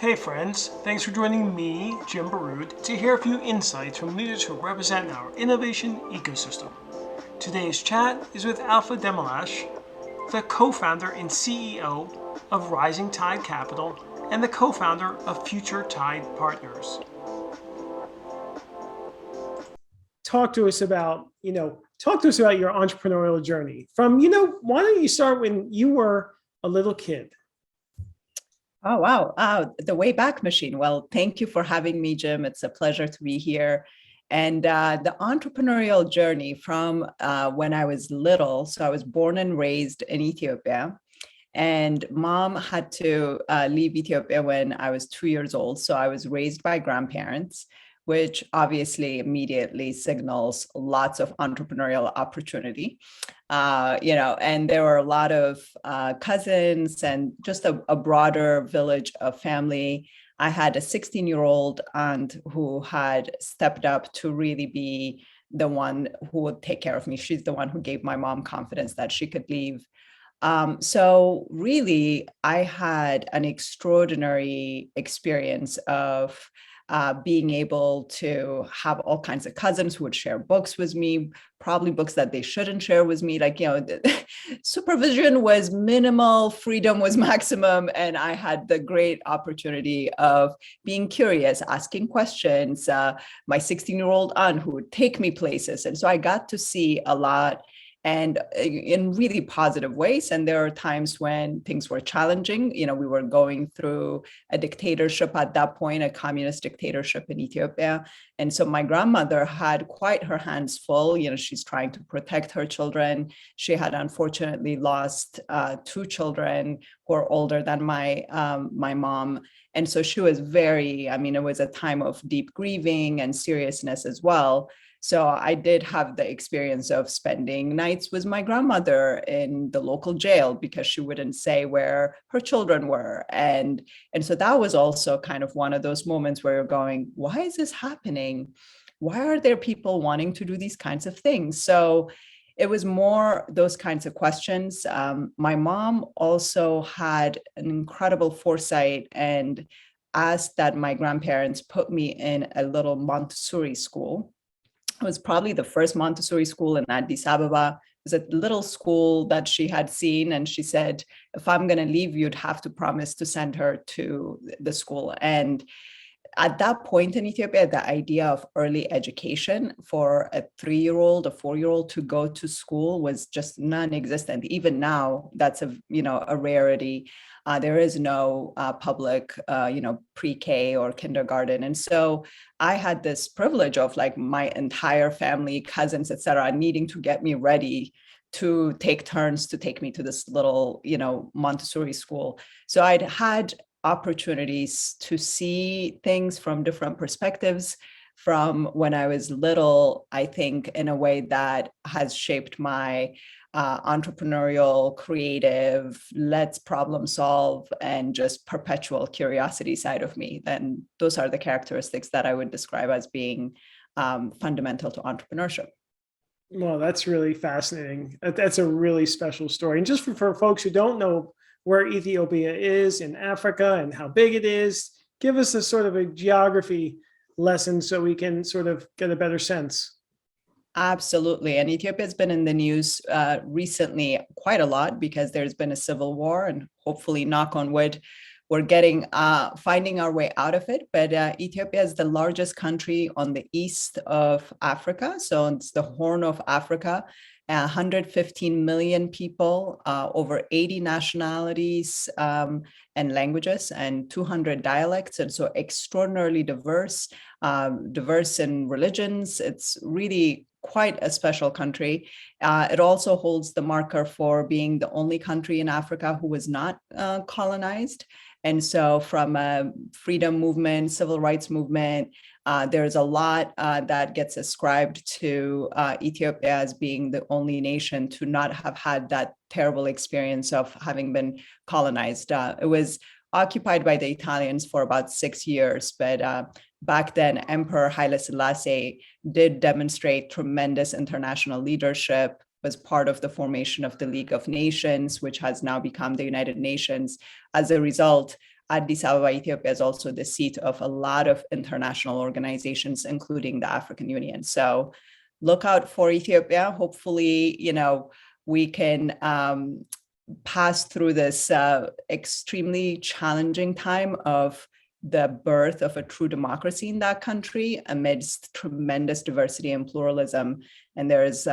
Hey friends, thanks for joining me, Jim Baroud, to hear a few insights from leaders who represent our innovation ecosystem. Today's chat is with Alfa Demmellash, the co-founder and CEO of Rising Tide Capital and the co-founder of Future Tide Partners. Talk to us about your entrepreneurial journey. Why don't you start when you were a little kid? Oh, wow. The Wayback Machine. Well, thank you for having me, Jim. It's a pleasure to be here. And the entrepreneurial journey from when I was little, so I was born and raised in Ethiopia. And mom had to leave Ethiopia when I was 2 years old. So I was raised by grandparents, which obviously immediately signals lots of entrepreneurial opportunity. And there were a lot of cousins and just a broader village of family. I had a 16-year-old aunt who had stepped up to really be the one who would take care of me. She's the one who gave my mom confidence that she could leave. So really, I had an extraordinary experience of being able to have all kinds of cousins who would share books with me, probably books that they shouldn't share with me. Supervision was minimal, freedom was maximum. And I had the great opportunity of being curious, asking questions, my 16-year-old aunt who would take me places. And so I got to see a lot and in really positive ways. And there are times when things were challenging. We were going through a dictatorship at that point, a communist dictatorship in Ethiopia. And so my grandmother had quite her hands full. She's trying to protect her children. She had unfortunately lost two children who are older than my mom. And so she was it was a time of deep grieving and seriousness as well. So I did have the experience of spending nights with my grandmother in the local jail because she wouldn't say where her children were. And so that was also kind of one of those moments where you're going, why is this happening? Why are there people wanting to do these kinds of things? So it was more those kinds of questions. My mom also had an incredible foresight and asked that my grandparents put me in a little Montessori school. It was probably the first Montessori school in Addis Ababa. It was a little school that she had seen. And she said, if I'm going to leave, you'd have to promise to send her to the school. And at that point in Ethiopia, the idea of early education for a 3-year-old, a 4-year-old to go to school was just non-existent. Even now, that's a rarity. There is no public, pre-K or kindergarten. And so I had this privilege of my entire family, cousins, et cetera, needing to get me ready to take turns to take me to this little, Montessori school. So I'd had opportunities to see things from different perspectives from when I was little, I think, in a way that has shaped my entrepreneurial, creative, let's problem solve, and just perpetual curiosity side of me. Then those are the characteristics that I would describe as being fundamental to entrepreneurship. Well, that's really fascinating. That's a really special story. And just for folks who don't know where Ethiopia is in Africa and how big it is, give us a sort of a geography lesson so we can sort of get a better sense. Absolutely. And Ethiopia has been in the news recently quite a lot because there's been a civil war, and hopefully, knock on wood, we're finding our way out of it. But Ethiopia is the largest country on the east of Africa. So it's the Horn of Africa. 115 million people, over 80 nationalities and languages, and 200 dialects. And so extraordinarily diverse, diverse in religions. It's really quite a special country. It also holds the marker for being the only country in Africa who was not colonized. And so from a freedom movement, civil rights movement, there's a lot that gets ascribed to Ethiopia as being the only nation to not have had that terrible experience of having been colonized. It was occupied by the Italians for about 6 years, but back then, Emperor Haile Selassie did demonstrate tremendous international leadership, was part of the formation of the League of Nations, which has now become the United Nations. As a result, Addis Ababa, Ethiopia is also the seat of a lot of international organizations, including the African Union. So look out for Ethiopia. Hopefully, we can pass through this extremely challenging time of the birth of a true democracy in that country amidst tremendous diversity and pluralism. And there is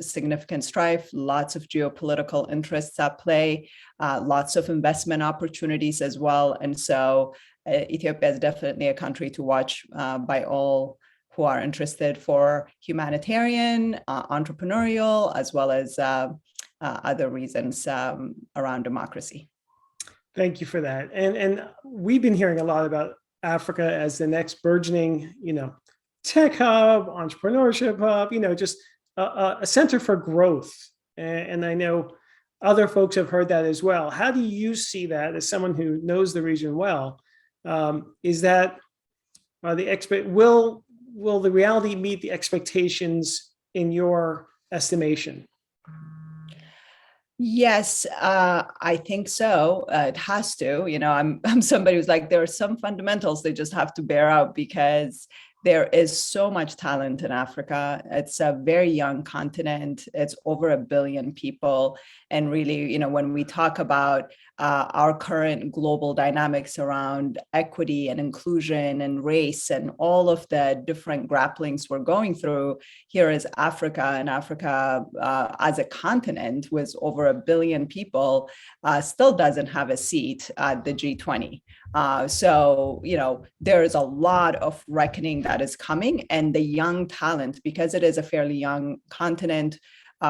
significant strife, lots of geopolitical interests at play, lots of investment opportunities as well. And so Ethiopia is definitely a country to watch by all who are interested for humanitarian, entrepreneurial, as well as other reasons around democracy. Thank you for that. And we've been hearing a lot about Africa as the next burgeoning, tech hub, entrepreneurship hub, just a center for growth. And I know other folks have heard that as well. How do you see that as someone who knows the region well? Is that will the reality meet the expectations in your estimation? Yes, I think so. It has to. I'm somebody who's like, there are some fundamentals they just have to bear out because there is so much talent in Africa. It's a very young continent. It's over 1 billion people. And really, when we talk about our current global dynamics around equity and inclusion and race and all of the different grapplings we're going through, here is Africa. And Africa as a continent with over 1 billion people still doesn't have a seat at the G20. So, there is a lot of reckoning that is coming, and the young talent, because it is a fairly young continent,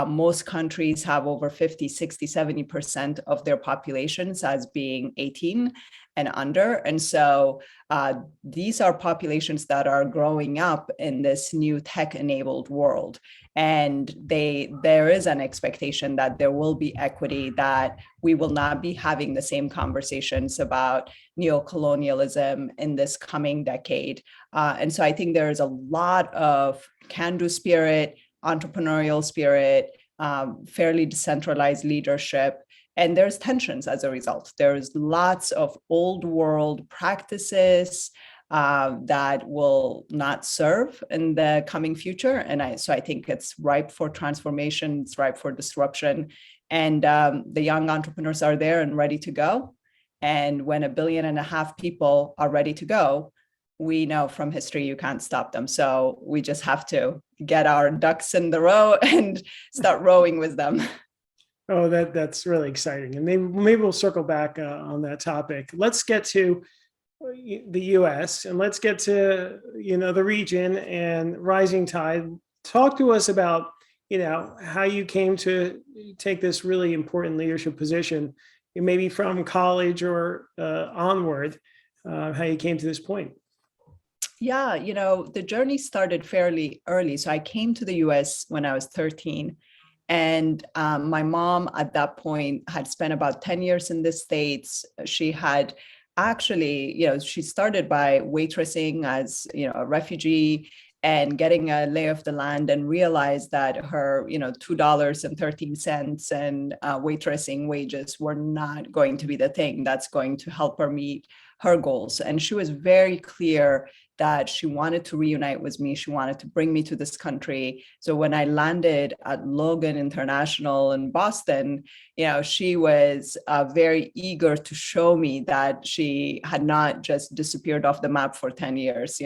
most countries have over 50, 60, 70% of their populations as being 18 and under. And so these are populations that are growing up in this new tech-enabled world. And there is an expectation that there will be equity, that we will not be having the same conversations about neocolonialism in this coming decade. And so I think there is a lot of can-do spirit, entrepreneurial spirit, fairly decentralized leadership, and there's tensions as a result. There's lots of old world practices that will not serve in the coming future. And so I think it's ripe for transformation, it's ripe for disruption. And the young entrepreneurs are there and ready to go. And when 1.5 billion people are ready to go, we know from history you can't stop them. So we just have to get our ducks in the row and start rowing with them. Oh, that's really exciting. And maybe we'll circle back on that topic. Let's get to the US and let's get to, the region and rising tide. Talk to us about, how you came to take this really important leadership position, maybe from college or onward, how you came to this point. Yeah, the journey started fairly early. So I came to the US when I was 13. And my mom at that point had spent about 10 years in the States. She had actually, she started by waitressing as, a refugee and getting a lay of the land, and realized that her, $2.13 and waitressing wages were not going to be the thing that's going to help her meet her goals. And she was very clear that she wanted to reunite with me. She wanted to bring me to this country. So when I landed at Logan International in Boston, she was very eager to show me that she had not just disappeared off the map for 10 years.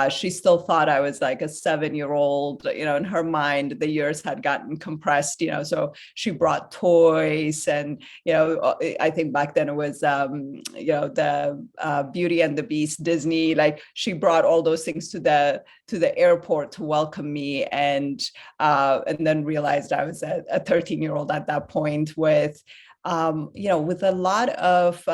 She still thought I was like a 7-year-old, in her mind, the years had gotten compressed, so she brought toys. And, I think back then it was, the Beauty and the Beast, Disney, like she brought all those things to the airport to welcome me, and then realized I was a 13-year-old at that point with a lot of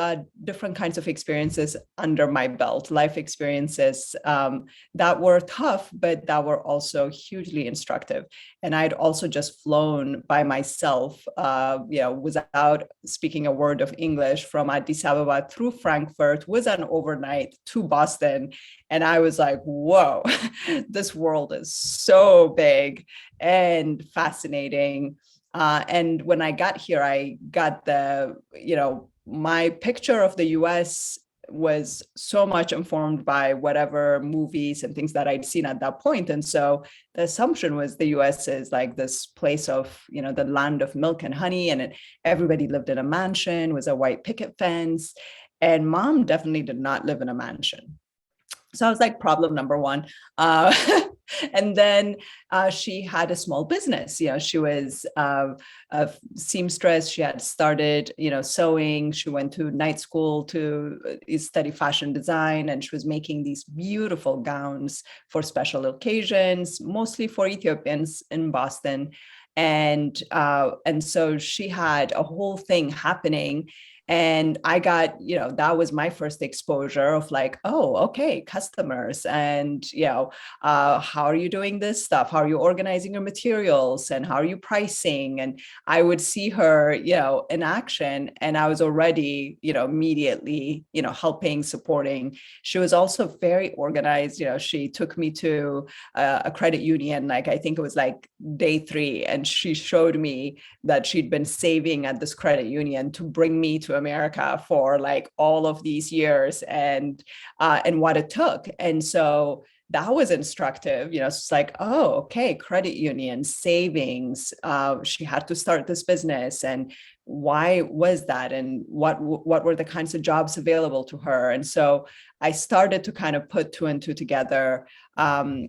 different kinds of experiences under my belt, life experiences that were tough, but that were also hugely instructive. And I'd also just flown by myself, without speaking a word of English, from Addis Ababa through Frankfurt with an overnight to Boston. And I was like, whoa, this world is so big and fascinating. And when I got here, I got my picture of the US was so much informed by whatever movies and things that I'd seen at that point. And so the assumption was the US is like this place of, the land of milk and honey, and everybody lived in a mansion, was a white picket fence. And mom definitely did not live in a mansion. So I was like, problem number one. Uh, and then she had a small business. She was a seamstress. She had started, sewing. She went to night school to study fashion design, and she was making these beautiful gowns for special occasions, mostly for Ethiopians in Boston. And so she had a whole thing happening. And I got, that was my first exposure of like, oh, okay, customers. And, how are you doing this stuff? How are you organizing your materials? And how are you pricing? And I would see her, in action. And I was already, immediately, helping, supporting. She was also very organized. She took me to a credit union, like I think it was like day 3. And she showed me that she'd been saving at this credit union to bring me to America for like all of these years, and what it took. And so that was instructive. It's like, oh, okay, credit union, savings. She had to start this business, and why was that, and what were the kinds of jobs available to her? And so I started to kind of put 2 and 2 together, so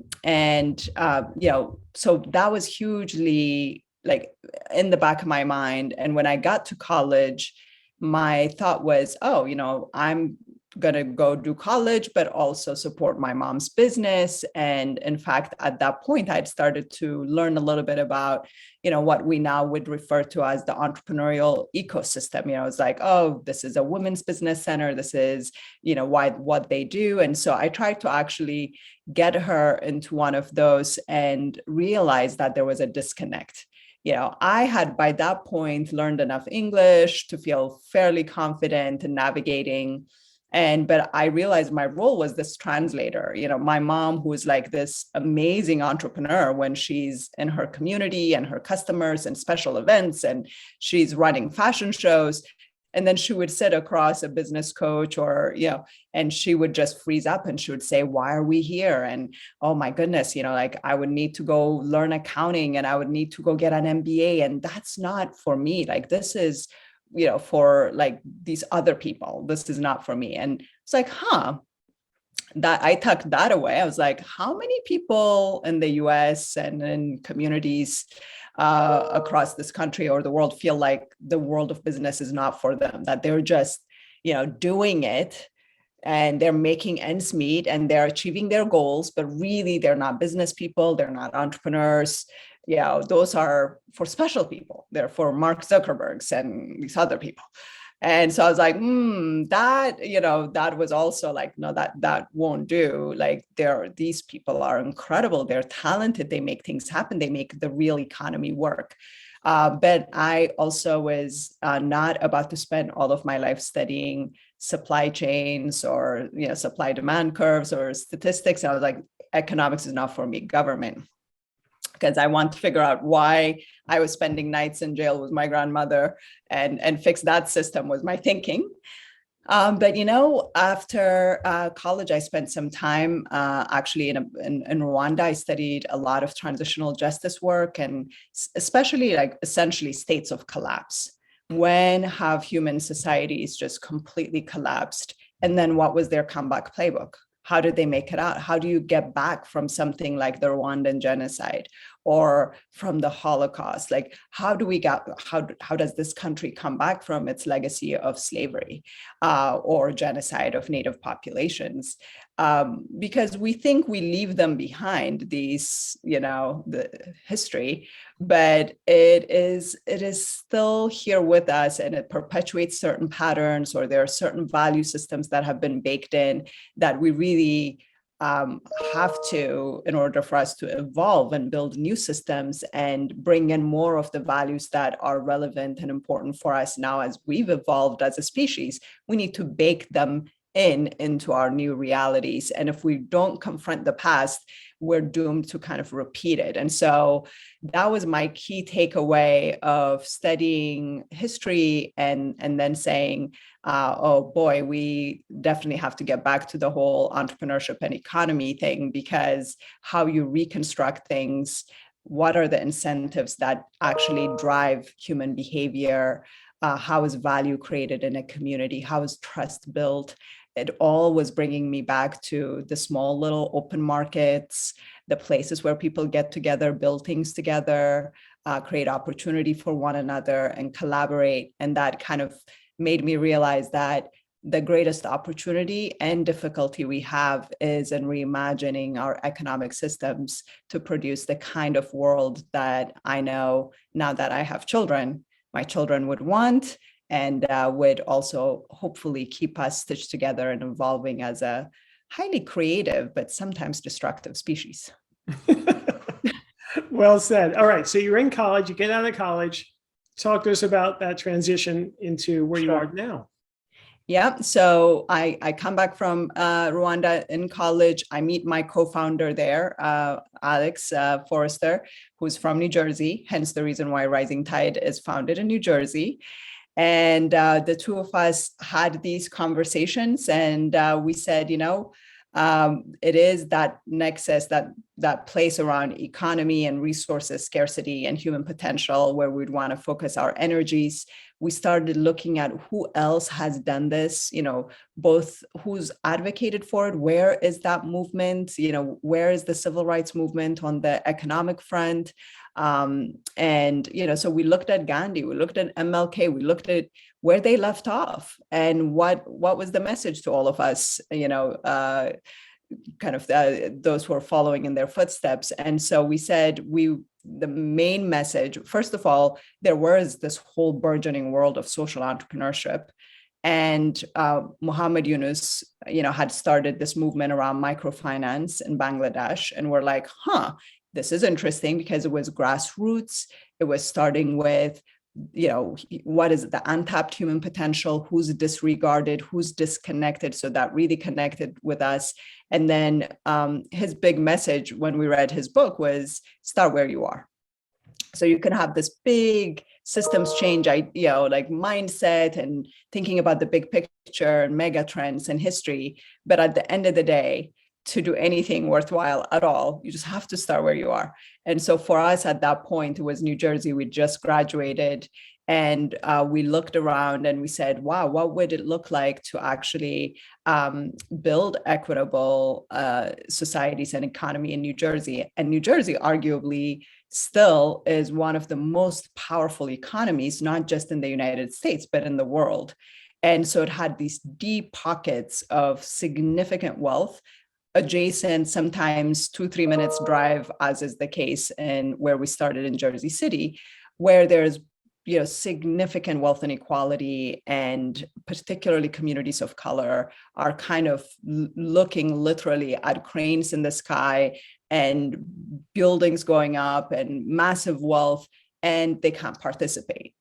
that was hugely like in the back of my mind. And when I got to college, my thought was, oh, I'm going to go do college, but also support my mom's business. And in fact, at that point, I'd started to learn a little bit about, what we now would refer to as the entrepreneurial ecosystem. It's like, oh, this is a women's business center. This is, what they do. And so I tried to actually get her into one of those and realize that there was a disconnect. I had by that point learned enough English to feel fairly confident in navigating. But I realized my role was this translator. My mom, who is like this amazing entrepreneur when she's in her community and her customers and special events, and she's running fashion shows. And then she would sit across a business coach and she would just freeze up and she would say, why are we here? And, oh my goodness, like I would need to go learn accounting and I would need to go get an MBA. And that's not for me. Like, this is, for like these other people, this is not for me. And it's like, that I tucked that away. I was like, how many people in the US and in communities across this country or the world feel like the world of business is not for them, that they're just, doing it and they're making ends meet and they're achieving their goals, but really they're not business people, they're not entrepreneurs. Those are for special people. They're for Mark Zuckerbergs and these other people. And so I was like, that was also like, no, that won't do. Like, these people are incredible. They're talented. They make things happen. They make the real economy work. But I also was not about to spend all of my life studying supply chains or, supply demand curves or statistics. I was like, economics is not for me, government. Because I want to figure out why I was spending nights in jail with my grandmother and fix that system was my thinking. But, after college, I spent some time actually in Rwanda. I studied a lot of transitional justice work and especially like essentially states of collapse. When have human societies just completely collapsed? And then what was their comeback playbook? How did they make it out? How do you get back from something like the Rwandan genocide or from the Holocaust? Like, how does this country come back from its legacy of slavery or genocide of native populations? Because we think we leave them behind, these, the history, but it is still here with us, and it perpetuates certain patterns, or there are certain value systems that have been baked in that we really have to, in order for us to evolve and build new systems and bring in more of the values that are relevant and important for us now as we've evolved as a species, we need to bake them into our new realities. And if we don't confront the past, we're doomed to kind of repeat it. And so that was my key takeaway of studying history and then saying, oh boy, we definitely have to get back to the whole entrepreneurship and economy thing, because how you reconstruct things, what are the incentives that actually drive human behavior, how is value created in a community, how is trust built. It all was bringing me back to the small little open markets, the places where people get together, build things together, create opportunity for one another and collaborate. And that kind of made me realize that the greatest opportunity and difficulty we have is in reimagining our economic systems to produce the kind of world that I know now that I have children, my children would want, and would also hopefully keep us stitched together and evolving as a highly creative, but sometimes destructive species. Well said. All right. So you're in college, you get out of college. Talk to us about that transition into where you are now. Yeah, so I come back from Rwanda in college. I meet my co-founder there, Alex Forrester, who's from New Jersey, hence the reason why Rising Tide is founded in New Jersey. And the two of us had these conversations, and we said, it is that nexus, that place around economy and resources scarcity and human potential where we'd want to focus our energies. We started looking at who else has done this, both who's advocated for it, where is that movement, where is the civil rights movement on the economic front? So we looked at Gandhi, we looked at MLK, we looked at where they left off and what was the message to all of us, those who are following in their footsteps. And so we said the main message, first of all, there was this whole burgeoning world of social entrepreneurship. And Muhammad Yunus, had started this movement around microfinance in Bangladesh. And we're like, this is interesting because it was grassroots. It was starting with, what is the untapped human potential, who's disregarded, who's disconnected. So that really connected with us. And then his big message when we read his book was start where you are. So you can have this big systems change, like mindset and thinking about the big picture and mega trends in history. But at the end of the day, to do anything worthwhile at all, you just have to start where you are. And so for us at that point, it was New Jersey. We just graduated, and we looked around and we said, wow, what would it look like to actually build equitable societies and economy in New Jersey? And New Jersey arguably still is one of the most powerful economies, not just in the United States, but in the world. And so it had these deep pockets of significant wealth, adjacent, sometimes 2-3 minutes drive, as is the case in where we started in Jersey City, where there's significant wealth inequality, and particularly communities of color are kind of looking literally at cranes in the sky and buildings going up and massive wealth, and they can't participate.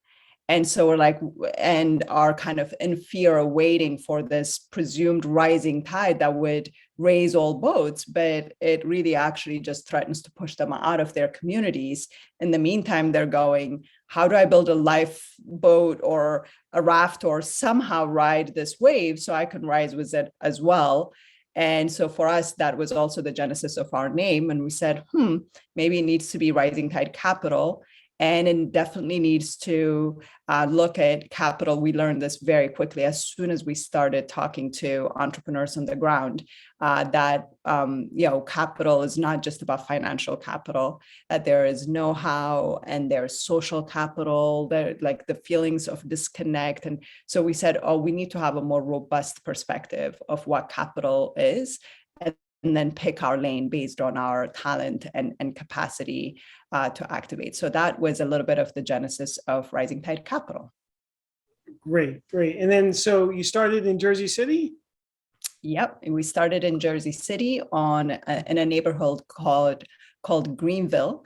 And so we're like, and are kind of in fear, waiting for this presumed rising tide that would raise all boats, but it really actually just threatens to push them out of their communities. In the meantime, they're going, how do I build a lifeboat or a raft or somehow ride this wave so I can rise with it as well? And so for us, that was also the genesis of our name. And we said, maybe it needs to be Rising Tide Capital. And it definitely needs to look at capital. We learned this very quickly as soon as we started talking to entrepreneurs on the ground, that capital is not just about financial capital, that there is know-how and there's social capital, there, like the feelings of disconnect. And so we said, we need to have a more robust perspective of what capital is, and then pick our lane based on our talent and capacity to activate. So that was a little bit of the genesis of Rising Tide Capital. Great. And then, so you started in Jersey City? Yep, we started in Jersey City in a neighborhood called Greenville,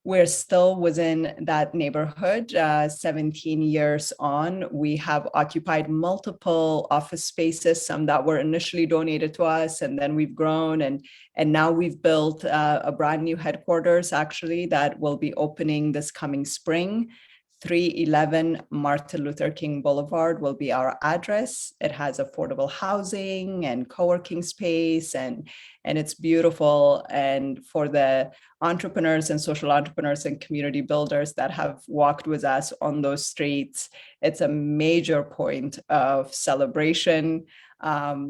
we're still within that neighborhood. 17 years on, we have occupied multiple office spaces, some that were initially donated to us, and then we've grown, and now we've built a brand new headquarters, actually, that will be opening this coming spring. 311 Martin Luther King Boulevard will be our address. It has affordable housing and co-working space, and it's beautiful. And for the entrepreneurs and social entrepreneurs and community builders that have walked with us on those streets, it's a major point of celebration.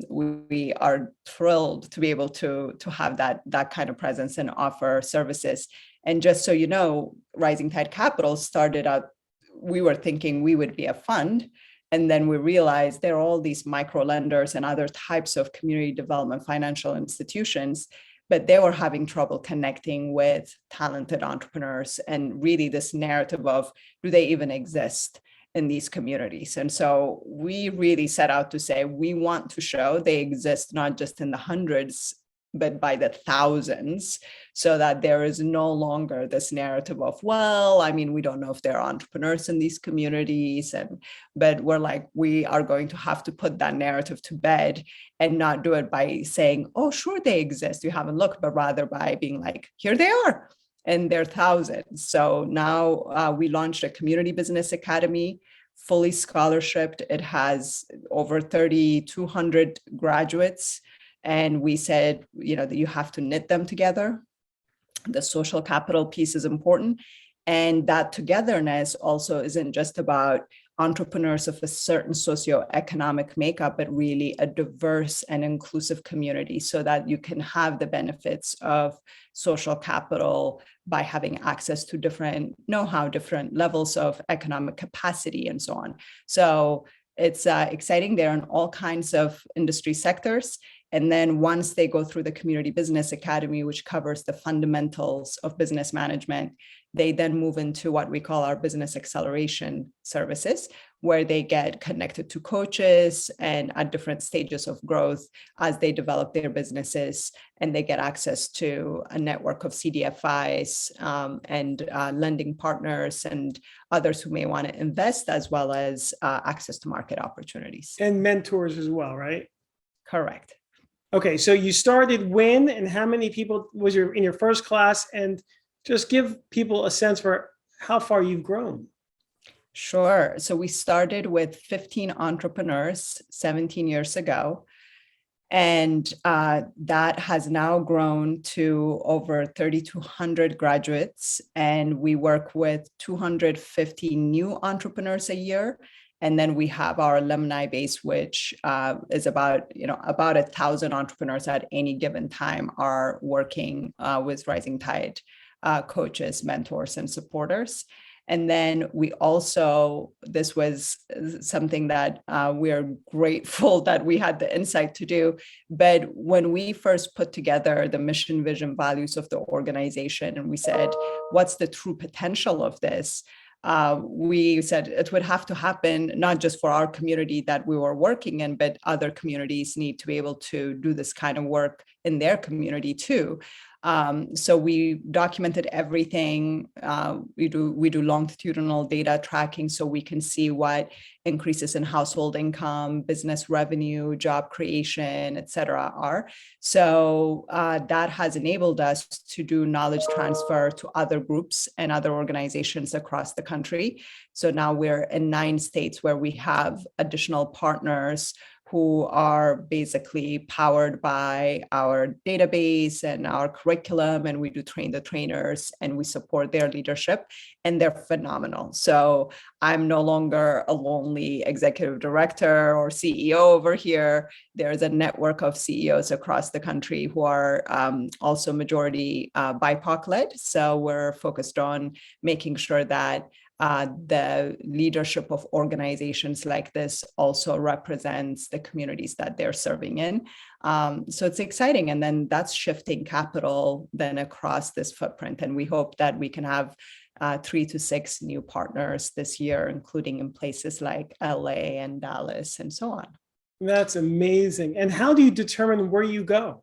We are thrilled to be able to have that kind of presence and offer services. And just so you know, Rising Tide Capital started out, we were thinking we would be a fund. And then we realized there are all these micro lenders and other types of community development financial institutions, but they were having trouble connecting with talented entrepreneurs, and really this narrative of, do they even exist in these communities? And so we really set out to say, we want to show they exist not just in the hundreds, but by the thousands, so that there is no longer this narrative of, well, I mean, we don't know if there are entrepreneurs in these communities, but we're like, we are going to have to put that narrative to bed, and not do it by saying, oh, sure, they exist, you haven't looked, but rather by being like, here they are, and they're thousands. So now we launched a community business academy, fully scholarshiped. It has over 3,200 graduates. And we said, that you have to knit them together. The social capital piece is important. And that togetherness also isn't just about entrepreneurs of a certain socioeconomic makeup, but really a diverse and inclusive community, so that you can have the benefits of social capital by having access to different know-how, different levels of economic capacity, and so on. So it's exciting. They're in all kinds of industry sectors. And then once they go through the Community Business Academy, which covers the fundamentals of business management, they then move into what we call our business acceleration services, where they get connected to coaches and at different stages of growth as they develop their businesses, and they get access to a network of CDFIs and lending partners and others who may want to invest, as well as access to market opportunities. And mentors as well, right? Correct. Okay, so you started when, and how many people was in your first class, and just give people a sense for how far you've grown. Sure. So we started with 15 entrepreneurs 17 years ago, and that has now grown to over 3,200 graduates, and we work with 250 new entrepreneurs a year. And then we have our alumni base, which is about 1,000 entrepreneurs at any given time are working with Rising Tide coaches, mentors, and supporters. And then we also, this was something that we're grateful that we had the insight to do. But when we first put together the mission, vision, values of the organization, and we said, what's the true potential of this? We said it would have to happen not just for our community that we were working in, but other communities need to be able to do this kind of work in their community too. So we documented everything. We do longitudinal data tracking, so we can see what increases in household income, business revenue, job creation, et cetera, are. So that has enabled us to do knowledge transfer to other groups and other organizations across the country. So now we're in 9 states where we have additional partners who are basically powered by our database and our curriculum, and we do train the trainers and we support their leadership, and they're phenomenal. So I'm no longer a lonely executive director or CEO over here. There's a network of CEOs across the country who are also majority BIPOC led. So we're focused on making sure that the leadership of organizations like this also represents the communities that they're serving in. So it's exciting. And then that's shifting capital then across this footprint. And we hope that we can have 3 to 6 new partners this year, including in places like LA and Dallas and so on. That's amazing. And how do you determine where you go?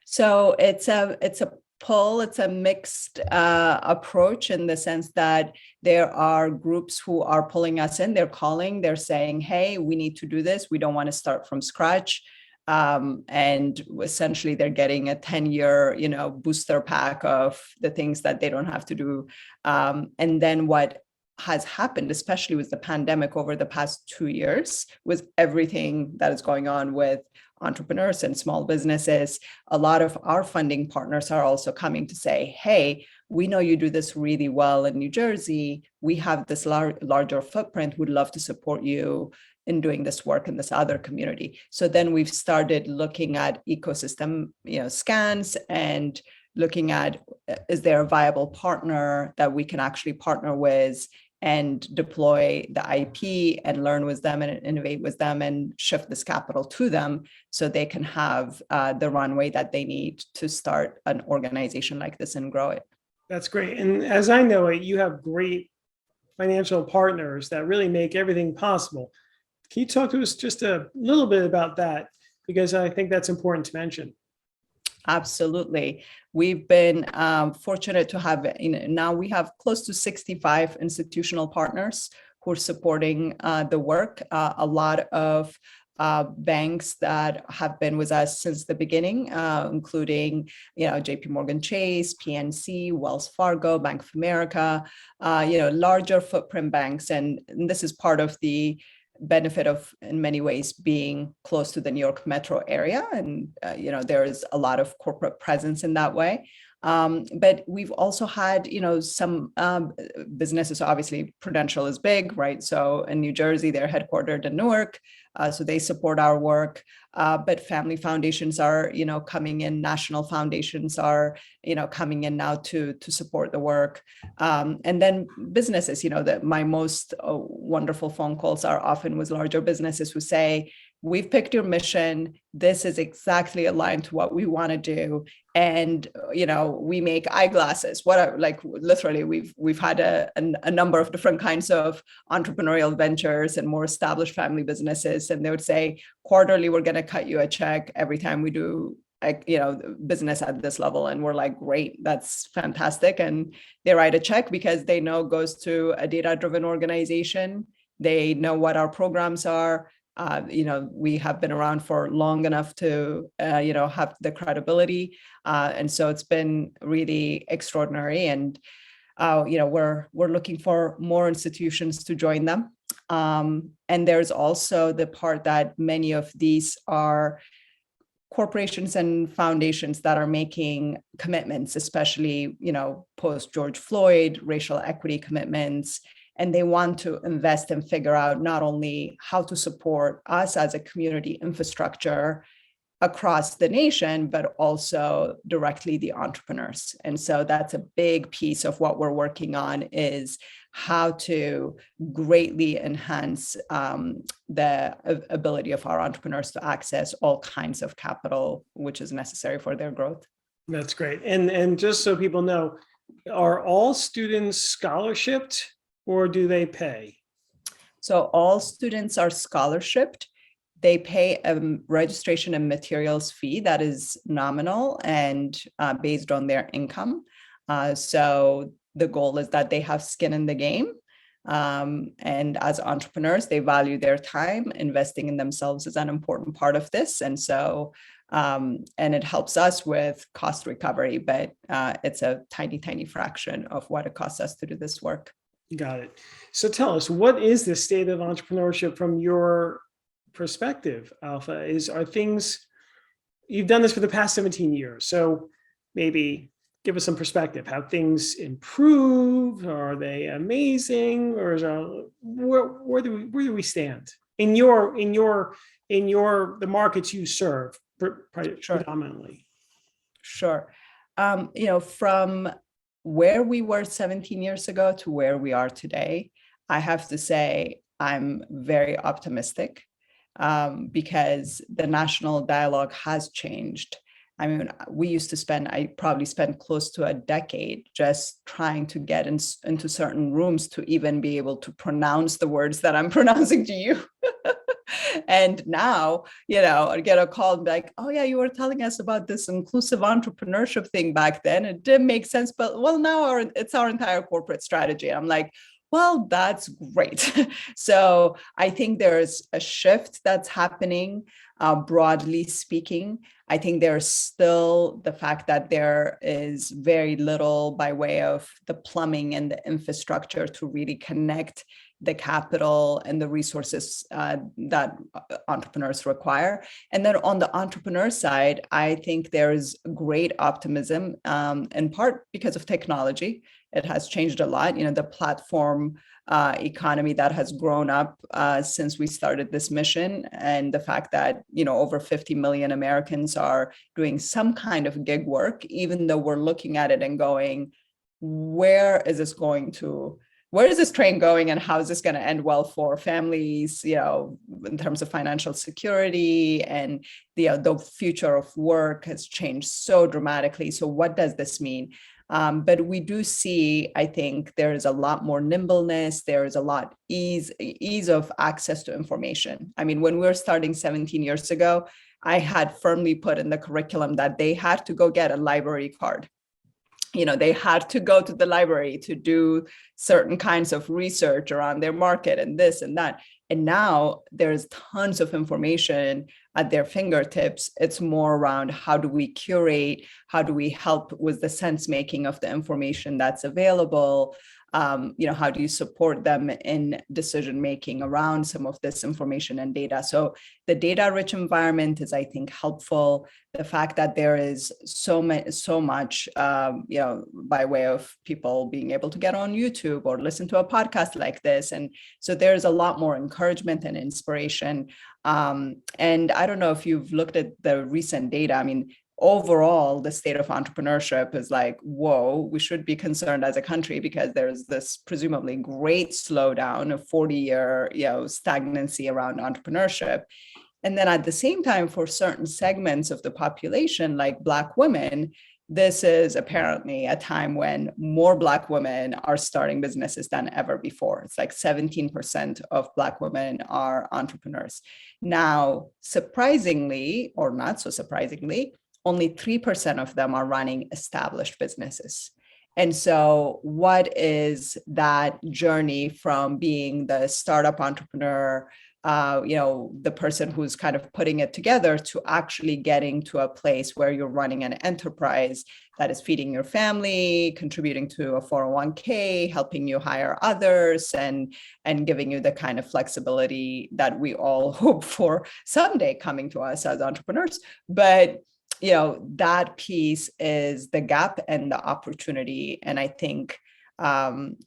So it's a pull. It's a mixed approach in the sense that there are groups who are pulling us in. They're calling, they're saying, hey, we need to do this. We don't want to start from scratch. And essentially they're getting a 10-year, booster pack of the things that they don't have to do. And then what has happened, especially with the pandemic over the past 2 years, with everything that is going on with entrepreneurs and small businesses, a lot of our funding partners are also coming to say, hey, we know you do this really well in New Jersey. We have this larger footprint. We'd love to support you in doing this work in this other community. So then we've started looking at ecosystem, scans and looking at, is there a viable partner that we can actually partner with and deploy the IP and learn with them and innovate with them and shift this capital to them so they can have the runway that they need to start an organization like this and grow it. That's great. And as I know it, you have great financial partners that really make everything possible. Can you talk to us just a little bit about that? Because I think that's important to mention. Absolutely. We've been fortunate to have, now we have close to 65 institutional partners who are supporting the work. A lot of banks that have been with us since the beginning, including, JP Morgan Chase, PNC, Wells Fargo, Bank of America, larger footprint banks. And this is part of the benefit of, in many ways, being close to the New York metro area. And, there is a lot of corporate presence in that way. But we've also had, some businesses, obviously Prudential is big, right? So in New Jersey, they're headquartered in Newark. So they support our work. But family foundations are, coming in, national foundations are, coming in now to support the work. And then businesses, my most wonderful phone calls are often with larger businesses who say, we've picked your mission. This is exactly aligned to what we want to do. And, we make eyeglasses, literally we've had a number of different kinds of entrepreneurial ventures and more established family businesses. And they would say, quarterly, we're going to cut you a check every time we do business at this level. And we're like, great, that's fantastic. And they write a check because they know it goes to a data-driven organization. They know what our programs are. We have been around for long enough to, have the credibility. And so it's been really extraordinary. And, we're looking for more institutions to join them. And there's also the part that many of these are corporations and foundations that are making commitments, especially, post George Floyd, racial equity commitments. And they want to invest and figure out not only how to support us as a community infrastructure across the nation, but also directly the entrepreneurs. And so that's a big piece of what we're working on, is how to greatly enhance the ability of our entrepreneurs to access all kinds of capital, which is necessary for their growth. That's great. And just so people know, are all students scholarshiped, or do they pay? So all students are scholarshiped. They pay a registration and materials fee that is nominal and based on their income. So the goal is that they have skin in the game. And as entrepreneurs, they value their time. Investing in themselves is an important part of this. And so, and it helps us with cost recovery, but it's a tiny, tiny fraction of what it costs us to do this work. Got it. So tell us, what is the state of entrepreneurship from your perspective, Alfa? Are things, you've done this for the past 17 years, so maybe give us some perspective. Have things improved? Are they amazing? Or where do we stand in the markets you serve predominantly? Sure. From where we were 17 years ago to where we are today, I have to say I'm very optimistic because the national dialogue has changed. I mean, I probably spent close to a decade just trying to get into certain rooms to even be able to pronounce the words that I'm pronouncing to you. And now, I get a call and be like, oh yeah, you were telling us about this inclusive entrepreneurship thing back then. It didn't make sense, but well, now it's our entire corporate strategy. I'm like, well, that's great. So I think there's a shift that's happening, broadly speaking. I think there's still the fact that there is very little by way of the plumbing and the infrastructure to really connect the capital and the resources that entrepreneurs require. And then on the entrepreneur side, I think there's great optimism, in part because of technology. It has changed a lot. The platform economy that has grown up since we started this mission, and the fact that over 50 million Americans are doing some kind of gig work, even though we're looking at it and going, where is this train going, and how is this going to end well for families, in terms of financial security, and the future of work has changed so dramatically. So what does this mean? But we do see, I think there is a lot more nimbleness. There is a lot ease of access to information. I mean, when we were starting 17 years ago, I had firmly put in the curriculum that they had to go get a library card. They had to go to the library to do certain kinds of research around their market and this and that. And now there's tons of information at their fingertips. It's more around how do we curate, how do we help with the sense making of the information that's available. How do you support them in decision making around some of this information and data? So the data rich environment is, I think, helpful. The fact that there is so much, by way of people being able to get on YouTube or listen to a podcast like this. And so there's a lot more encouragement and inspiration. And I don't know if you've looked at the recent data. I mean, overall, the state of entrepreneurship is like, whoa, we should be concerned as a country, because there's this presumably great slowdown of 40-year, stagnancy around entrepreneurship. And then at the same time, for certain segments of the population, like Black women, this is apparently a time when more Black women are starting businesses than ever before. It's like 17% of Black women are entrepreneurs. Now, surprisingly, or not so surprisingly, only 3% of them are running established businesses. And so what is that journey from being the startup entrepreneur, the person who's kind of putting it together, to actually getting to a place where you're running an enterprise that is feeding your family, contributing to a 401k, helping you hire others, and giving you the kind of flexibility that we all hope for someday coming to us as entrepreneurs. But that piece is the gap and the opportunity. And I think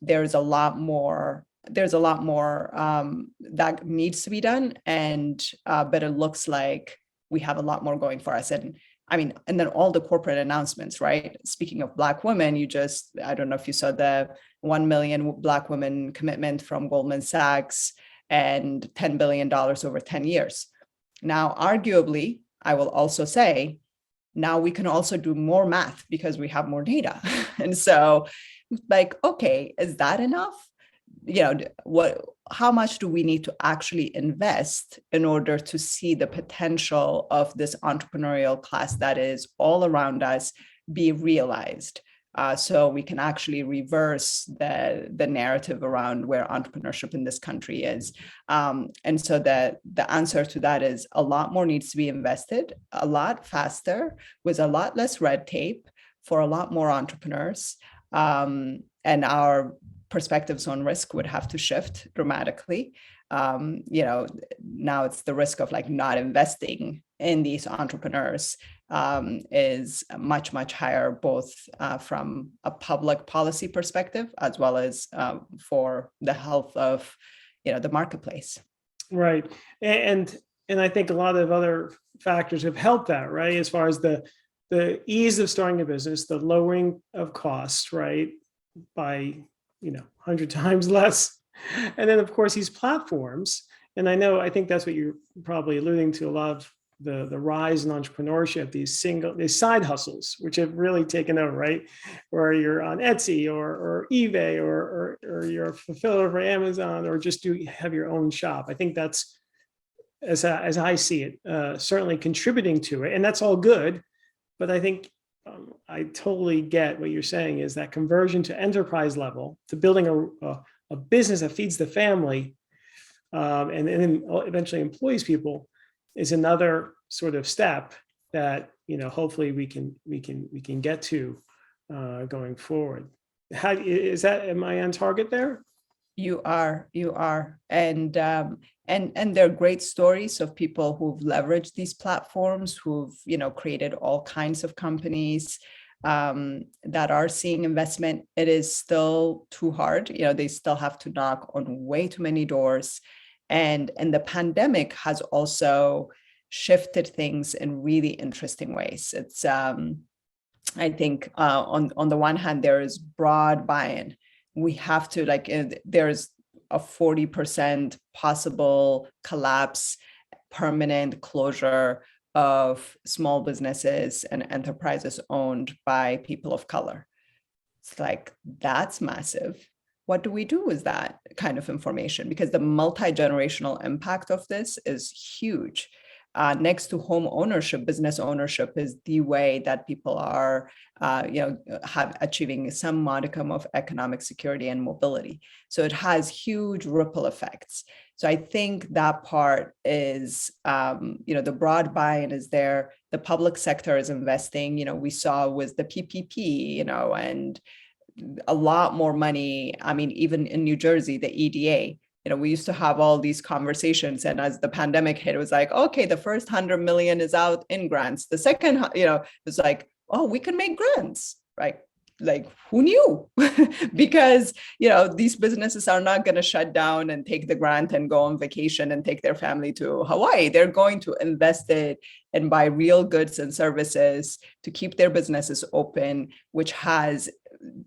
there's a lot more that needs to be done. And but it looks like we have a lot more going for us. And I mean, and then all the corporate announcements, right? Speaking of Black women, I don't know if you saw the 1 million Black women commitment from Goldman Sachs and $10 billion over 10 years. Now, arguably, I will also say, now we can also do more math because we have more data. And so like, okay, is that enough? How much do we need to actually invest in order to see the potential of this entrepreneurial class that is all around us be realized? So we can actually reverse the narrative around where entrepreneurship in this country is. And so the answer to that is a lot more needs to be invested, a lot faster, with a lot less red tape for a lot more entrepreneurs. And our perspectives on risk would have to shift dramatically. Now it's the risk of like not investing in these entrepreneurs is much, much higher, both from a public policy perspective, as well as for the health of, the marketplace. Right. And I think a lot of other factors have helped that, right? As far as the ease of starting a business, the lowering of costs, right? By 100 times less. And then of course these platforms, and I think that's what you're probably alluding to, a lot of the rise in entrepreneurship, these side hustles, which have really taken over, right? Where you're on Etsy or eBay or you're a fulfiller for Amazon, or just have your own shop. I think that's as I see it, certainly contributing to it, and that's all good. But I think I totally get what you're saying is that conversion to enterprise level, to building a business that feeds the family, and then eventually employs people, is another sort of step that hopefully we can get to going forward. How is that? Am I on target there? You are, and there are great stories of people who've leveraged these platforms, who've created all kinds of companies that are seeing investment. It is still too hard. They still have to knock on way too many doors, and the pandemic has also shifted things in really interesting ways. It's I think on the one hand, there is broad buy-in. We have to there's a 40% possible collapse, permanent closure of small businesses and enterprises owned by people of color. It's like, that's massive. What do we do with that kind of information? Because the multi-generational impact of this is huge. Next to home ownership, business ownership is the way that people are, achieving some modicum of economic security and mobility. So it has huge ripple effects. So I think that part is, the broad buy-in is there. The public sector is investing. We saw with the PPP, and a lot more money. I mean, even in New Jersey, the EDA. We used to have all these conversations, and as the pandemic hit, it was like, okay, the first 100 million is out in grants. The second, it was like, oh, we can make grants, right? Like, who knew? Because, these businesses are not going to shut down and take the grant and go on vacation and take their family to Hawaii. They're going to invest it and buy real goods and services to keep their businesses open, which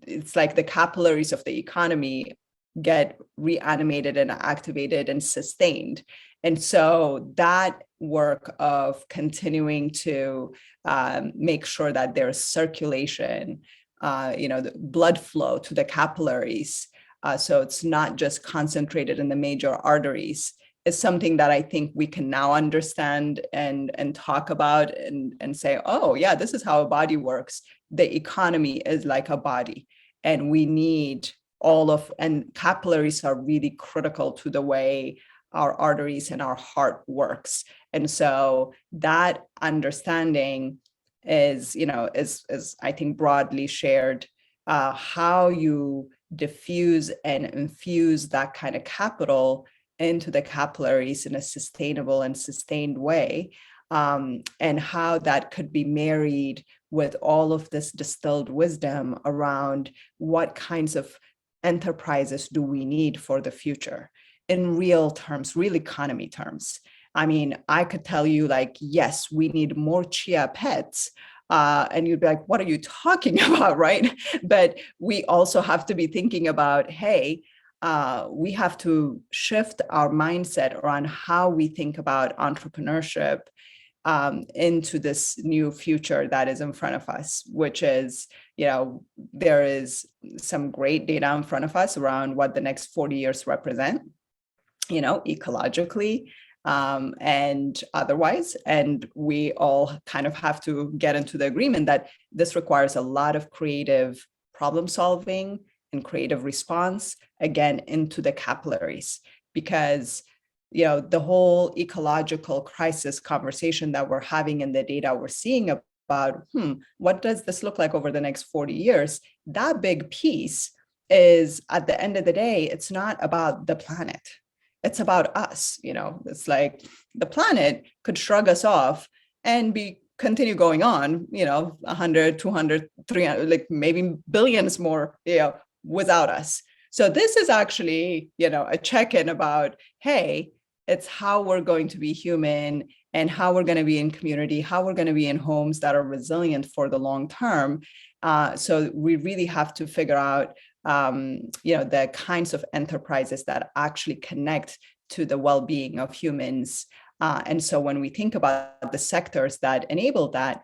it's like the capillaries of the economy get reanimated and activated and sustained. And so that work of continuing to make sure that there's circulation, the blood flow to the capillaries, so it's not just concentrated in the major arteries, is something that I think we can now understand and talk about and say, oh yeah, this is how a body works. The economy is like a body, and we need and capillaries are really critical to the way our arteries and our heart works. And so that understanding is I think broadly shared. How you diffuse and infuse that kind of capital into the capillaries in a sustainable and sustained way, and how that could be married with all of this distilled wisdom around what kinds of enterprises do we need for the future in real terms, real economy terms. I mean, I could tell you yes, we need more chia pets. And you'd be like, what are you talking about, right? But we also have to be thinking about, hey, we have to shift our mindset around how we think about entrepreneurship into this new future that is in front of us, which is, there is some great data in front of us around what the next 40 years represent, ecologically and otherwise. And we all kind of have to get into the agreement that this requires a lot of creative problem solving and creative response, again, into the capillaries, because the whole ecological crisis conversation that we're having and the data we're seeing about, what does this look like over the next 40 years? That big piece is, at the end of the day, it's not about the planet. It's about us. It's like the planet could shrug us off and continue going on, 100, 200, 300, like maybe billions more, without us. So this is actually, a check-in about, hey, it's how we're going to be human and how we're going to be in community, how we're going to be in homes that are resilient for the long term. So we really have to figure out, the kinds of enterprises that actually connect to the well-being of humans And so when we think about the sectors that enable that,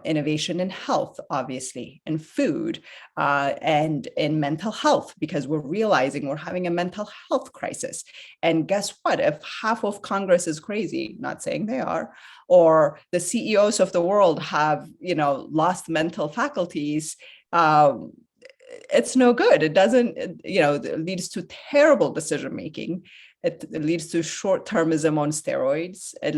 innovation in health, obviously, in food, and in mental health, because we're realizing we're having a mental health crisis. And guess what? If half of Congress is crazy, not saying they are, or the CEOs of the world have, lost mental faculties, it's no good. It doesn't, it leads to terrible decision making. It leads to short-termism on steroids. It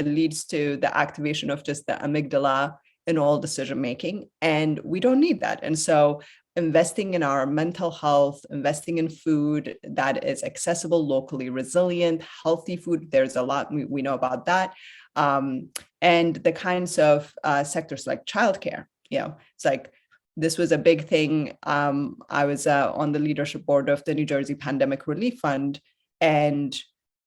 leads to the activation of just the amygdala in all decision making, and we don't need that. And so investing in our mental health, investing in food that is accessible, locally resilient, healthy food, there's a lot we know about that. And the kinds of sectors like childcare, it's like, this was a big thing. I was on the leadership board of the New Jersey Pandemic Relief Fund, and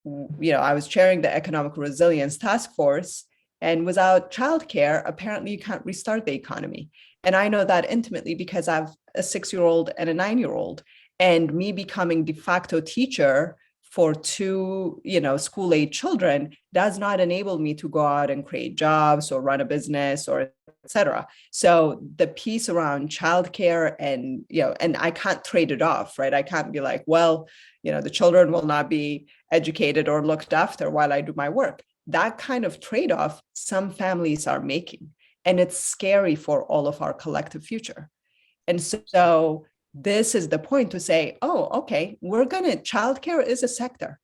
I was chairing the Economic Resilience Task Force. And without childcare, apparently you can't restart the economy. And I know that intimately because I have a 6-year-old and a 9-year-old, and me becoming de facto teacher for 2, school-age children does not enable me to go out and create jobs or run a business or etc. So the piece around childcare and, and I can't trade it off, right? I can't be like, well, the children will not be educated or looked after while I do my work. That kind of trade-off some families are making, and it's scary for all of our collective future. And so this is the point to say, oh, okay, childcare is a sector.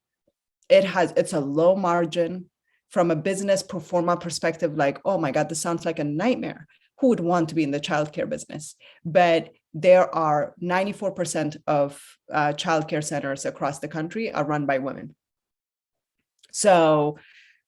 It's a low margin. From a business pro forma perspective, like, oh my God, this sounds like a nightmare. Who would want to be in the childcare business? But there are 94% of childcare centers across the country are run by women. So,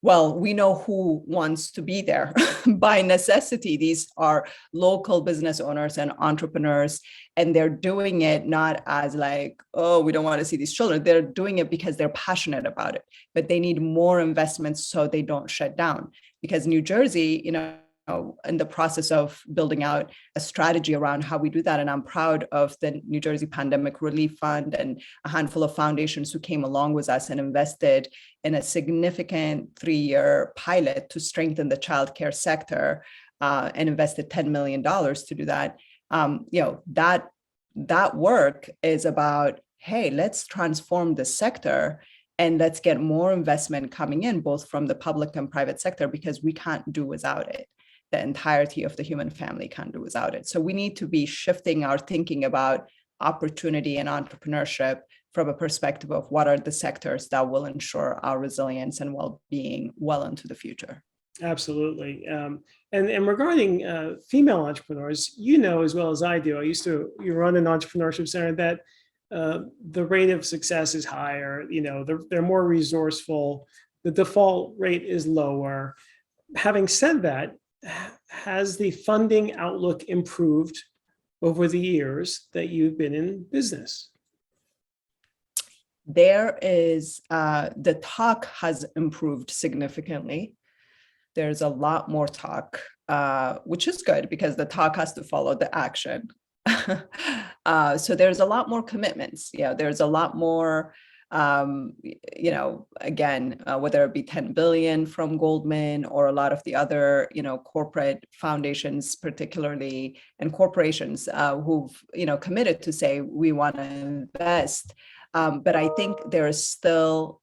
well, we know who wants to be there by necessity. These are local business owners and entrepreneurs, and they're doing it not as like, oh, we don't want to see these children. They're doing it because they're passionate about it, but they need more investments so they don't shut down. Because New Jersey, in the process of building out a strategy around how we do that. And I'm proud of the New Jersey Pandemic Relief Fund and a handful of foundations who came along with us and invested in a significant 3-year pilot to strengthen the childcare sector, and invested $10 million to do that. That work is about, hey, let's transform the sector and let's get more investment coming in, both from the public and private sector, because we can't do without it. The entirety of the human family can't do without it. So we need to be shifting our thinking about opportunity and entrepreneurship from a perspective of what are the sectors that will ensure our resilience and well-being well into the future. Absolutely. And regarding female entrepreneurs, as well as I do, you run an entrepreneurship center that the rate of success is higher, they're more resourceful, the default rate is lower. Having said that, has the funding outlook improved over the years that you've been in business? There is, the talk has improved significantly. There's a lot more talk, which is good because the talk has to follow the action. So there's a lot more commitments. There's a lot more, again, whether it be 10 billion from Goldman or a lot of the other, corporate foundations, particularly, and corporations who've, committed to say, we want to invest. But I think there's still,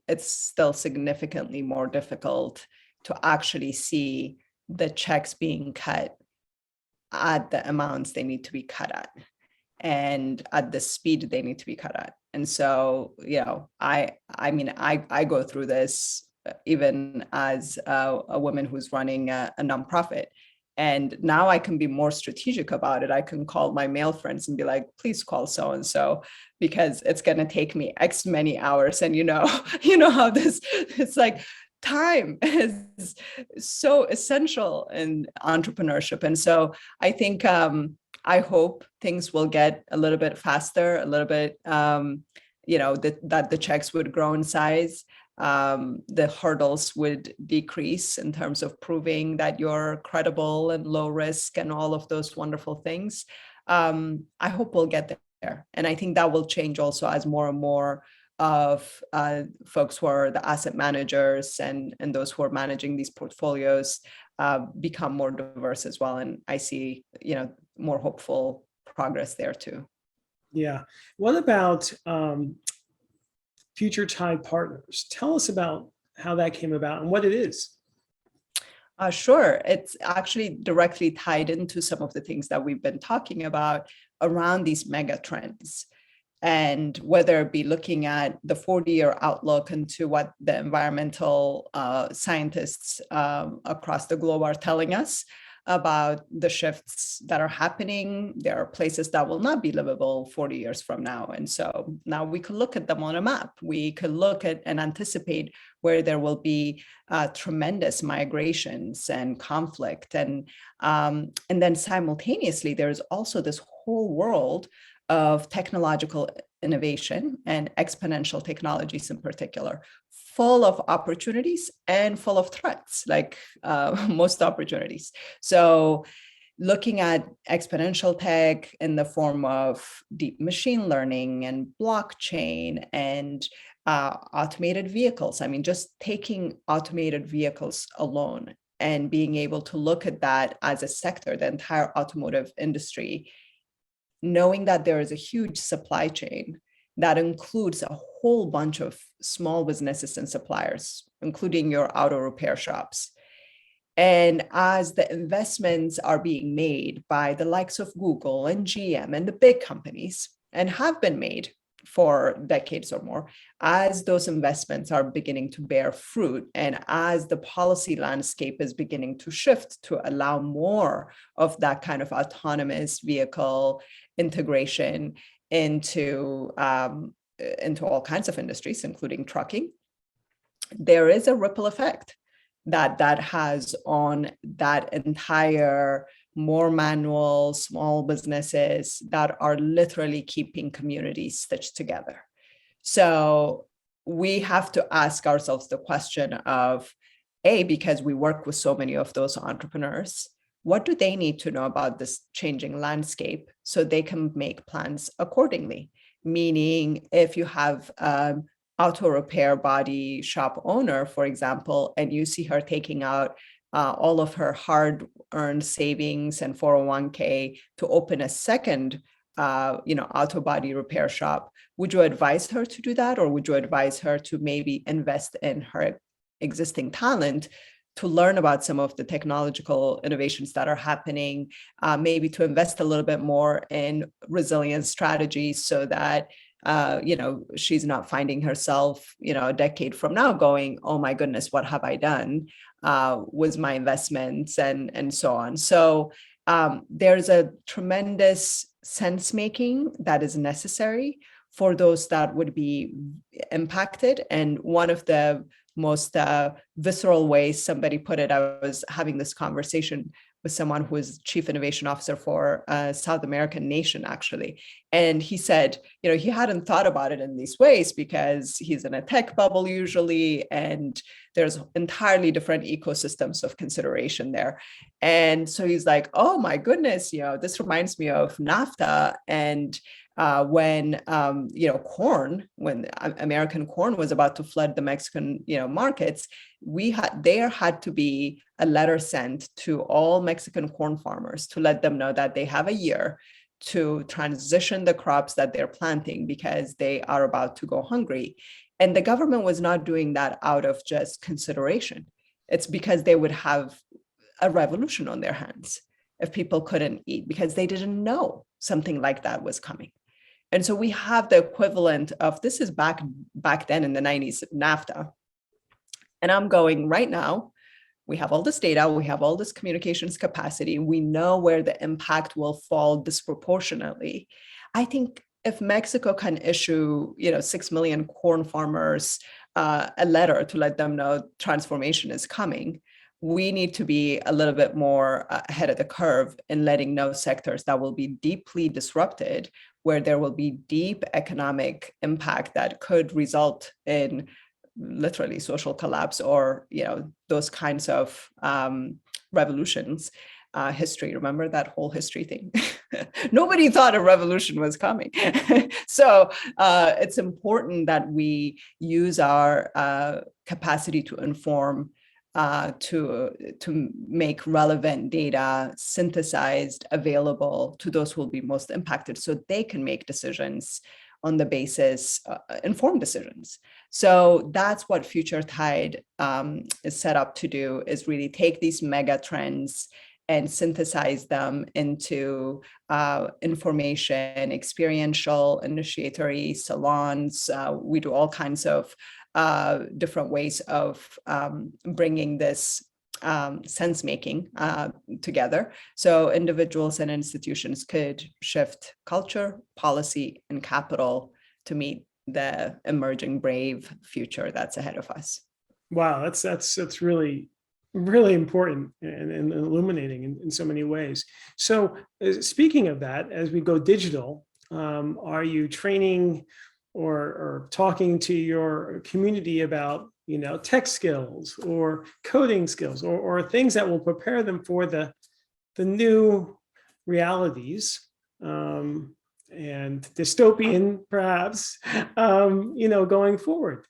it's still significantly more difficult to actually see the checks being cut at the amounts they need to be cut at and at the speed they need to be cut at. And so, I go through this even as a woman who's running a nonprofit. And now I can be more strategic about it. I can call my male friends and be like, please call so-and-so, because it's going to take me X many hours. And how it's like, time is so essential in entrepreneurship. And so I think, I hope things will get a little bit faster, a little bit, that the checks would grow in size. The hurdles would decrease in terms of proving that you're credible and low risk and all of those wonderful things. I hope we'll get there. And I think that will change also as more and more of folks who are the asset managers and those who are managing these portfolios become more diverse as well. And I see, more hopeful progress there too. Yeah. What about Future Tide Partners? Tell us about how that came about and what it is. Sure. It's actually directly tied into some of the things that we've been talking about around these mega trends. And whether it be looking at the 40-year outlook into what the environmental scientists across the globe are telling us about the shifts that are happening. There are places that will not be livable 40 years from now. And so now we could look at them on a map. We could look at and anticipate where there will be tremendous migrations and conflict. And then simultaneously, there's also this whole world of technological innovation and exponential technologies in particular, full of opportunities and full of threats, like most opportunities. So looking at exponential tech in the form of deep machine learning and blockchain and automated vehicles. I mean, just taking automated vehicles alone and being able to look at that as a sector, the entire automotive industry, knowing that there is a huge supply chain that includes a whole bunch of small businesses and suppliers, including your auto repair shops. And as the investments are being made by the likes of Google and GM and the big companies, and have been made for decades or more, as those investments are beginning to bear fruit, and as the policy landscape is beginning to shift to allow more of that kind of autonomous vehicle integration into all kinds of industries, including trucking, there is a ripple effect that has on that entire more manual small businesses that are literally keeping communities stitched together. So we have to ask ourselves the question of, because we work with so many of those entrepreneurs, what do they need to know about this changing landscape so they can make plans accordingly? Meaning, if you have auto repair body shop owner, for example, and you see her taking out all of her hard-earned savings and 401k to open a second, auto body repair shop, would you advise her to do that, or would you advise her to maybe invest in her existing talent to learn about some of the technological innovations that are happening, maybe to invest a little bit more in resilience strategies so that she's not finding herself, a decade from now going, oh my goodness, what have I done with my investments and so on. So there's a tremendous sense making that is necessary for those that would be impacted. And one of the most visceral ways somebody put it, I was having this conversation with someone who is chief innovation officer for a South American nation, actually. And he said, he hadn't thought about it in these ways because he's in a tech bubble usually, and there's entirely different ecosystems of consideration there. And so he's like, oh my goodness, this reminds me of NAFTA and when when American corn was about to flood the Mexican markets, there had to be a letter sent to all Mexican corn farmers to let them know that they have a year to transition the crops that they're planting because they are about to go hungry. And the government was not doing that out of just consideration. It's because they would have a revolution on their hands if people couldn't eat because they didn't know something like that was coming. And so we have the equivalent of, this is back then in the 90s, NAFTA. And I'm going, right now, we have all this data, we have all this communications capacity, we know where the impact will fall disproportionately. I think if Mexico can issue, 6 million corn farmers a letter to let them know transformation is coming, we need to be a little bit more ahead of the curve in letting know sectors that will be deeply disrupted, where there will be deep economic impact that could result in literally social collapse or, those kinds of revolutions, history. Remember that whole history thing? Nobody thought a revolution was coming. So it's important that we use our capacity to inform, to make relevant data synthesized, available to those who will be most impacted, so they can make decisions on the basis, informed decisions. So that's what Future Tide is set up to do, is really take these mega trends and synthesize them into information, experiential, initiatory salons. We do all kinds of different ways of bringing this sense making together. So individuals and institutions could shift culture, policy, and capital to meet the emerging brave future that's ahead of us. Wow, that's really, really important and illuminating in so many ways. So speaking of that, as we go digital, are you training or talking to your community about, tech skills or coding skills or things that will prepare them for the new realities, and dystopian perhaps, going forward?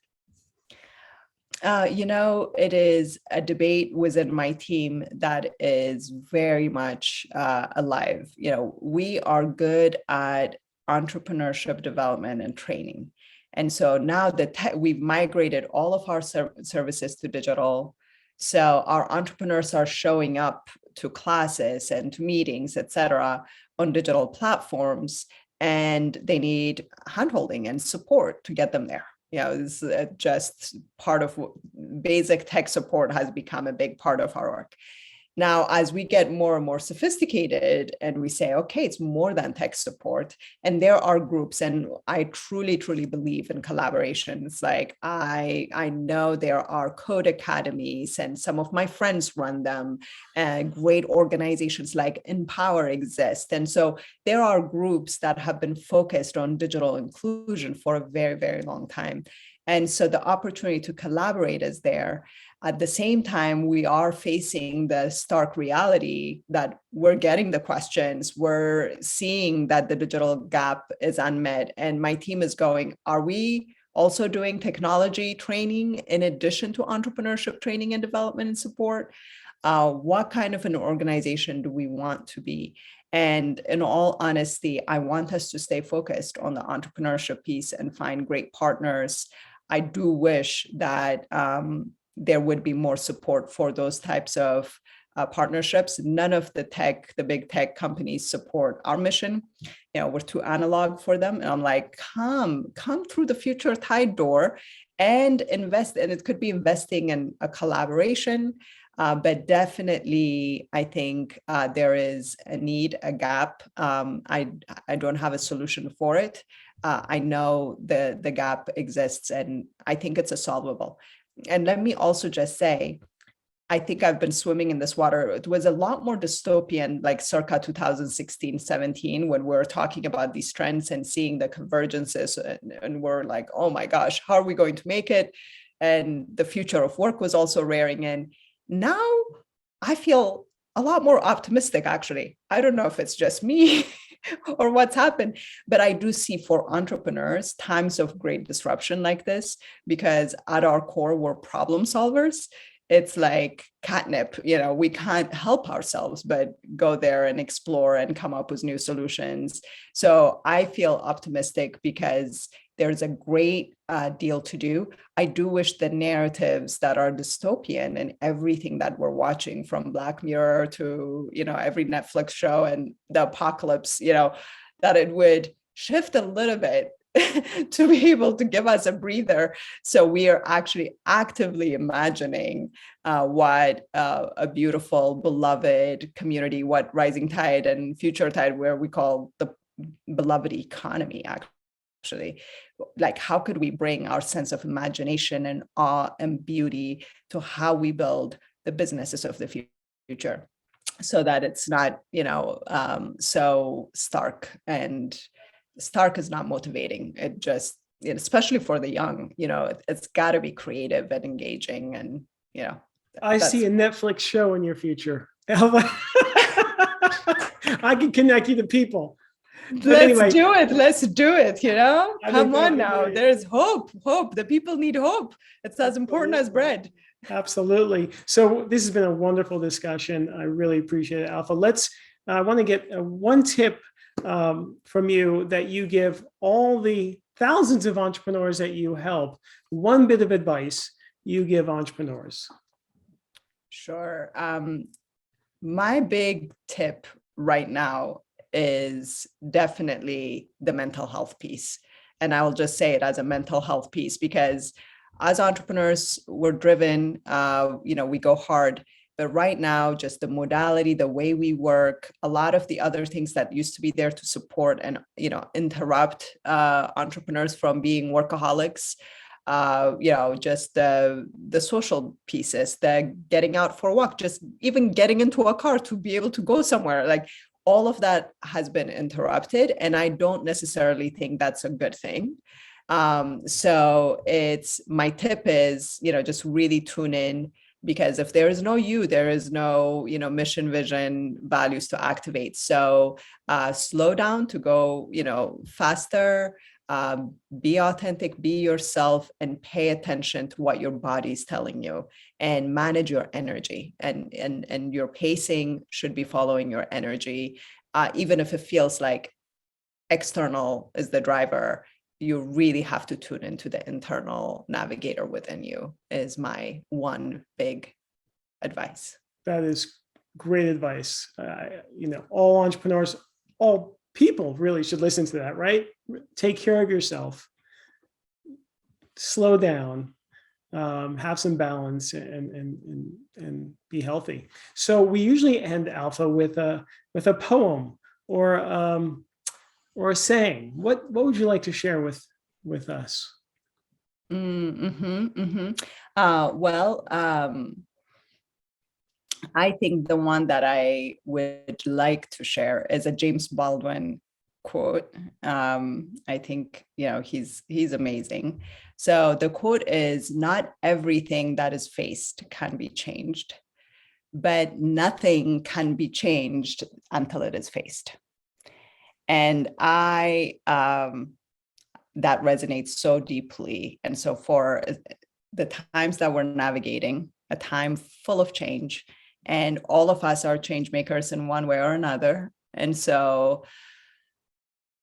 It is a debate within my team that is very much alive. We are good at entrepreneurship development and training. And so now we've migrated all of our services to digital. So our entrepreneurs are showing up to classes and to meetings, et cetera, on digital platforms, and they need handholding and support to get them there. It's just part of basic tech support has become a big part of our work. Now, as we get more and more sophisticated and we say, okay, it's more than tech support, and there are groups, and I truly, truly believe in collaborations. Like I know there are code academies, and some of my friends run them. Great organizations like Empower exist. And so there are groups that have been focused on digital inclusion for a very, very long time. And so the opportunity to collaborate is there. At the same time, we are facing the stark reality that we're getting the questions, we're seeing that the digital gap is unmet. And my team is going, are we also doing technology training in addition to entrepreneurship training and development and support? What kind of an organization do we want to be? And in all honesty, I want us to stay focused on the entrepreneurship piece and find great partners. I do wish that there would be more support for those types of partnerships. None of the big tech companies support our mission. We're too analog for them. And I'm like, come through the Future Tide door and invest. And it could be investing in a collaboration, but definitely, I think there is a need, a gap. I don't have a solution for it. I know the gap exists, and I think it's a solvable. And let me also just say, I think I've been swimming in this water. It was a lot more dystopian, like circa 2016, 17, when we're talking about these trends and seeing the convergences, and we're like, oh my gosh, how are we going to make it? And the future of work was also rearing in. Now I feel a lot more optimistic, actually. I don't know if it's just me or what's happened, but I do see for entrepreneurs times of great disruption like this, because at our core, we're problem solvers. It's like catnip, we can't help ourselves but go there and explore and come up with new solutions. So I feel optimistic because there's a great deal to do. I do wish the narratives that are dystopian and everything that we're watching, from Black Mirror to, every Netflix show and the apocalypse, that it would shift a little bit to be able to give us a breather. So we are actually actively imagining what a beautiful, beloved community, what Rising Tide and Future Tide, where we call the beloved economy, actually, like how could we bring our sense of imagination and awe and beauty to how we build the businesses of the future, so that it's not, so stark. And stark is not motivating. It just, especially for the young, it's got to be creative and engaging. And, I see a Netflix show in your future, Alfa. I can connect you to people. But Let's anyway, do it. Let's do it. I think Come that'd on be now. great. There's hope. Hope. The people need hope. It's as important as bread. Absolutely. So this has been a wonderful discussion. I really appreciate it, Alpha. I want to get one tip from you that you give all the thousands of entrepreneurs that you help. One bit of advice you give entrepreneurs. Sure. My big tip right now is definitely the mental health piece. And I will just say it as a mental health piece, because as entrepreneurs, we're driven, we go hard. But right now, just the modality, the way we work, a lot of the other things that used to be there to support and, interrupt entrepreneurs from being workaholics, just the social pieces, the getting out for a walk, just even getting into a car to be able to go somewhere, like all of that has been interrupted. And I don't necessarily think that's a good thing. So my tip is, just really tune in, because if there is no you, there is no, mission, vision, values to activate. So slow down to go, faster, be authentic, be yourself, and pay attention to what your body is telling you, and manage your energy. And your pacing should be following your energy. Even if it feels like external is the driver, you really have to tune into the internal navigator within you, is my one big advice. That is great advice. All entrepreneurs, all people really should listen to that, right? Take care of yourself, slow down, have some balance, and be healthy. So we usually end Alpha with a poem or a saying. What would you like to share with us? I think the one that I would like to share is a James Baldwin quote. I think, he's amazing. So the quote is, "Not everything that is faced can be changed, but nothing can be changed until it is faced." And that resonates so deeply. And so for the times that we're navigating, a time full of change, and all of us are change makers in one way or another. And so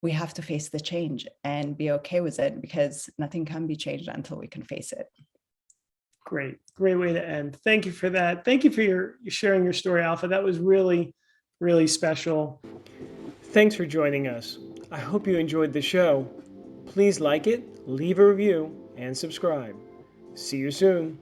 we have to face the change and be okay with it, because nothing can be changed until we can face it. Great way to end. Thank you for that. Thank you for your sharing your story, Alpha. That was really, really special. Thanks for joining us. I hope you enjoyed the show. Please like it, leave a review, and subscribe. See you soon.